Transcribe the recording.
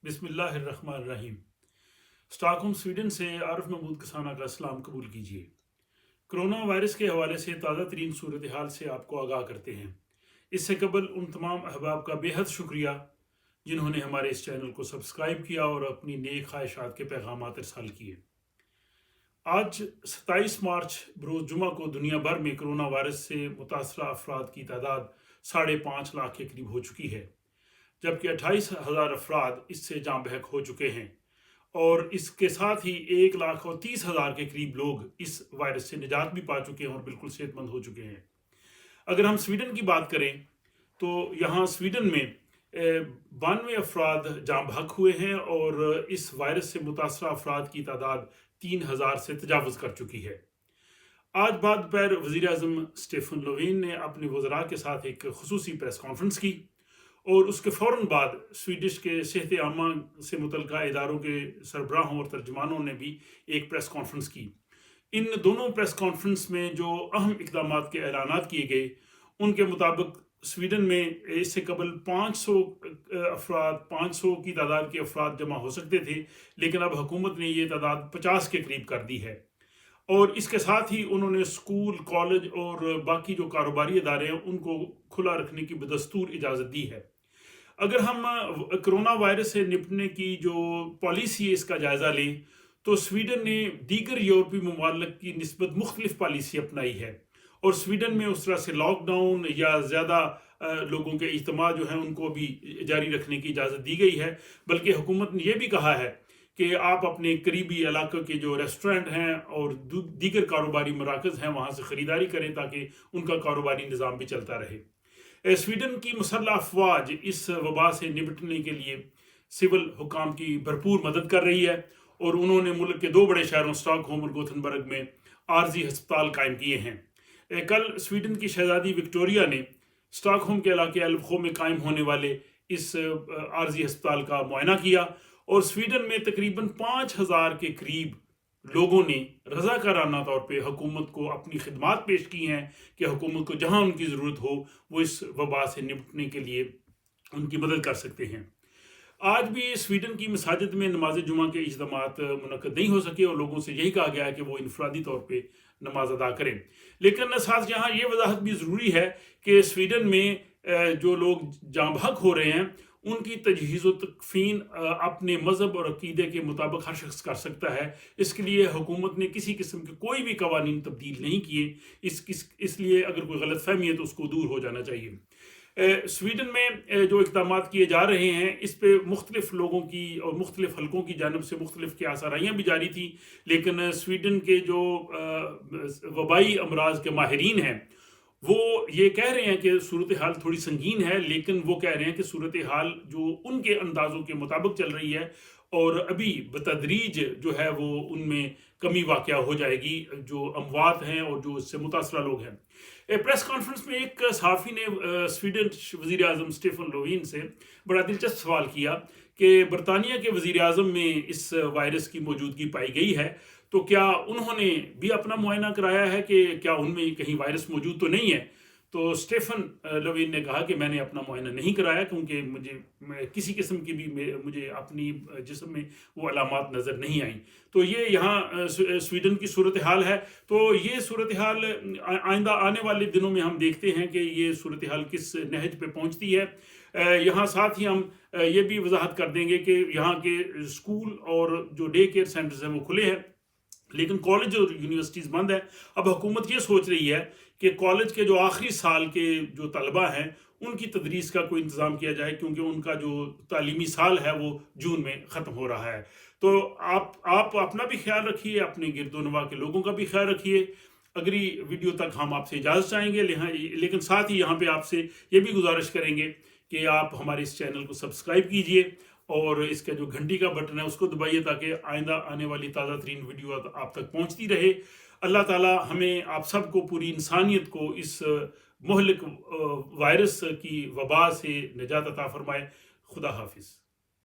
बिस्मिल्लाह अर्रहमान Ar-Rahim. Stockholm Sweden से आरिफ महमूद कसाना का सलाम कबूल कीजिए। कोरोना वायरस के हवाले से ताज़ा तरीन सूरत हाल से आपको आगाह करते हैं। इससे कबल उन तमाम अहबाब का बेहद शुक्रिया जिन्होंने हमारे इस चैनल को सब्सक्राइब किया और अपनी नेक ख्वाहिशात के पैगाम इरसाल किए। आज 27 मार्च बरोज़ जुमा को दुनिया भर में कोरोना वायरस से मुतासरा अफराद की तादाद 5.5 लाख के करीब हो चुकी है, जबकि 28,000 अफराद इससे जाँ बहक हो चुके हैं और इसके साथ ही 1,30,000 के करीब लोग इस वायरस से निजात भी पा चुके हैं और बिल्कुल सेहतमंद हो चुके हैं। अगर हम स्वीडन की बात करें तो यहाँ स्वीडन में 92 अफराद जाँ बहक हुए हैं और इस वायरस से मुतासरा अफराद की तादाद 3,000 से तजावज़ कर चुकी है। आज बाद दोपहर वज़ीर आज़म स्टेफन लोवेन ने अपने वज़रा के साथ एक खुसूसी प्रेस कॉन्फ्रेंस की और उसके फ़ौरन बाद स्वीडिश के सेहत आमा से मुतल्लिक़ा इदारों के सरबराहों और तर्जमानों ने भी एक प्रेस कॉन्फ्रेंस की। इन दोनों प्रेस कॉन्फ्रेंस में जो अहम इक़दामात के ऐलानात किए गए, उनके मुताबिक स्वीडन में इससे कबल 500 की तादाद के अफराद जमा हो सकते थे, लेकिन अब हुकूमत ने ये तादाद 50 के करीब कर दी है और इसके साथ ही उन्होंने स्कूल, कॉलेज और बाकी जो कारोबारी इदारे हैं उनको खुला रखने की बदस्तूर इजाज़त दी है। अगर हम कोरोना वायरस से निपटने की जो पॉलिसी है इसका जायज़ा लें तो स्वीडन ने दीगर यूरोपीय ममालिक की निस्बत मुख्तलिफ पॉलिसी अपनाई है और स्वीडन में उस तरह से लॉकडाउन या ज़्यादा लोगों के इज्तिमा जो हैं उनको भी जारी रखने की इजाज़त दी गई है, बल्कि हुकूमत ने यह भी कहा है कि आप अपने करीबी इलाके के जो रेस्टोरेंट हैं और दीगर कारोबारी मराकज़ हैं वहाँ से ख़रीदारी करें ताकि उनका कारोबारी निज़ाम भी चलता रहे। स्वीडन की मुसल्लह अफवाज इस वबा से निपटने के लिए सिविल हुकाम की भरपूर मदद कर रही है और उन्होंने मुल्क के 2 बड़े शहरों स्टॉकहोम और गोथनबर्ग में आर्जी अस्पताल कायम किए हैं। कल स्वीडन की शहजादी विक्टोरिया ने स्टॉकहोम के इलाके एल्बखो में कायम होने वाले इस आर्जी अस्पताल का मुआयना किया और स्वीडन में तकरीबन 5,000 के करीब लोगों ने रज़ाकाराना तौर पे हुकूमत को अपनी खिदमात पेश की हैं कि हुकूमत को जहां उनकी ज़रूरत हो वो इस वबा से निपटने के लिए उनकी मदद कर सकते हैं। आज भी स्वीडन की मसाजिद में नमाज जुमा के इज्तिमात मुनक्कद नहीं हो सके और लोगों से यही कहा गया है कि वो इनफरादी तौर पे नमाज अदा करें, लेकिन साथ यहाँ ये वजाहत भी ज़रूरी है कि स्वीडन में जो लोग जाँ बहक हो रहे हैं उनकी तजहीज़ व तकफ़ीन अपने मज़हब और अक़ीदे के मुताबिक हर शख्स कर सकता है। इसके लिए हुकूमत ने किसी किस्म के कोई भी कवानीन तब्दील नहीं किए। इसलिए अगर कोई गलतफ़हमी है तो उसको दूर हो जाना चाहिए। स्वीडन में जो इक़दामात किए जा रहे हैं इस पे मुख्तलिफ़ लोगों की और मुख्तलिफ़ हलकों की जानिब से मुख्तलिफ़ क़यासाराइयाँ भी जारी थी, लेकिन स्वीडन के जो वबाई अमराज के माहिरीन हैं वो ये कह रहे हैं कि सूरत हाल थोड़ी संगीन है, लेकिन वो कह रहे हैं कि सूरत हाल जो उनके अंदाज़ों के मुताबिक चल रही है और अभी बतदरीज जो है वो उनमें कमी वाक़या हो जाएगी, जो अमवात हैं और जो इससे मुतासरा लोग हैं। प्रेस कॉन्फ्रेंस में एक सहाफ़ी ने स्वीडन वज़ीर आज़म स्टेफन लोवेन से बड़ा दिलचस्प सवाल किया कि बरतानिया के वज़ीर आज़म में इस वायरस की मौजूदगी पाई गई है, तो क्या उन्होंने भी अपना मुआयना कराया है कि क्या उनमें कहीं वायरस मौजूद तो नहीं है? तो स्टेफन लोवेन ने कहा कि मैंने अपना मुआयना नहीं कराया क्योंकि मुझे किसी किस्म की भी मुझे अपनी जिस्म में वो अलामात नज़र नहीं आई। तो ये यहाँ स्वीडन की सूरत हाल है। तो ये सूरत हाल आइंदा आने वाले दिनों में हम देखते हैं कि ये सूरत हाल किस नहज पे पहुँचती है। यहाँ साथ ही हम ये भी वजाहत कर देंगे कि यहाँ के स्कूल और जो डे केयर सेंटर्स हैं वो खुले हैं, लेकिन कॉलेज और यूनिवर्सिटीज़ बंद है। अब हुकूमत ये सोच रही है कि कॉलेज के जो आखिरी साल के जो तलबा हैं उनकी तदरीस का कोई इंतज़ाम किया जाए, क्योंकि उनका जो तालीमी साल है वो जून में ख़त्म हो रहा है। तो आप अपना भी ख्याल रखिए, अपने गिरदोनवा के लोगों का भी ख्याल रखिए। अगली वीडियो तक हम आपसे इजाज़त चाहेंगे, लेकिन साथ ही यहाँ पे आपसे ये भी गुजारिश करेंगे कि आप हमारे इस चैनल को सब्सक्राइब कीजिए और इसका जो घंटी का बटन है उसको दबाइए ताकि आइंदा आने वाली ताज़ा तरीन वीडियो आप तक पहुँचती रहे। अल्लाह ताला हमें आप सबको, पूरी इंसानियत को इस मुहलिक वायरस की वबा से निजात अता फरमाए। खुदा हाफिज़।